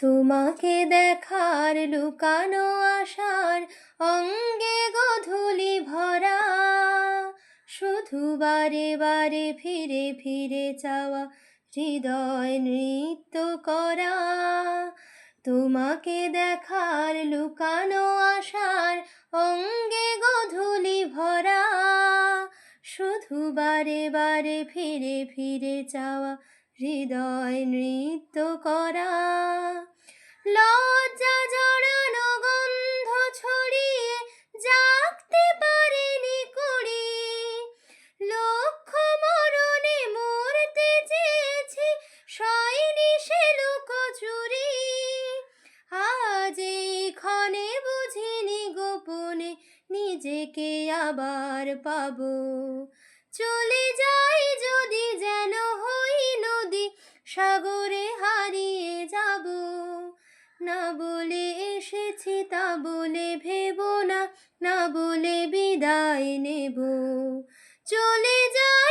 তোমাকে দেখার লুকানো আশার অঙ্গে গধূলি ভরা, শুধু বারে বারে ফিরে ফিরে চাওয়া, হৃদয় নৃত্য করা। তোমাকে দেখার লুকানো আশার অঙ্গে গধূলি ভরা, শুধু বারে বারে ফিরে ফিরে চাওয়া, হৃদয় নৃত্য করা। লজ্জা জড়ানো গন্ধ ছড়িয়ে জাগতে পারেনি কুড়ি, লক্ষ মরণে মরতে চেয়েছি, সয়নি সে লুকোচুরি। আজ এই ক্ষণে বুঝিনি গোপনে নিজেকে আবার পাবো, চলে যাই যদি যেন হই নদী, সাগরে হারিয়ে যাব। না বলে এসেছি তা বলে ভেবো না, না বলে বিদায় নেব। চলে যাই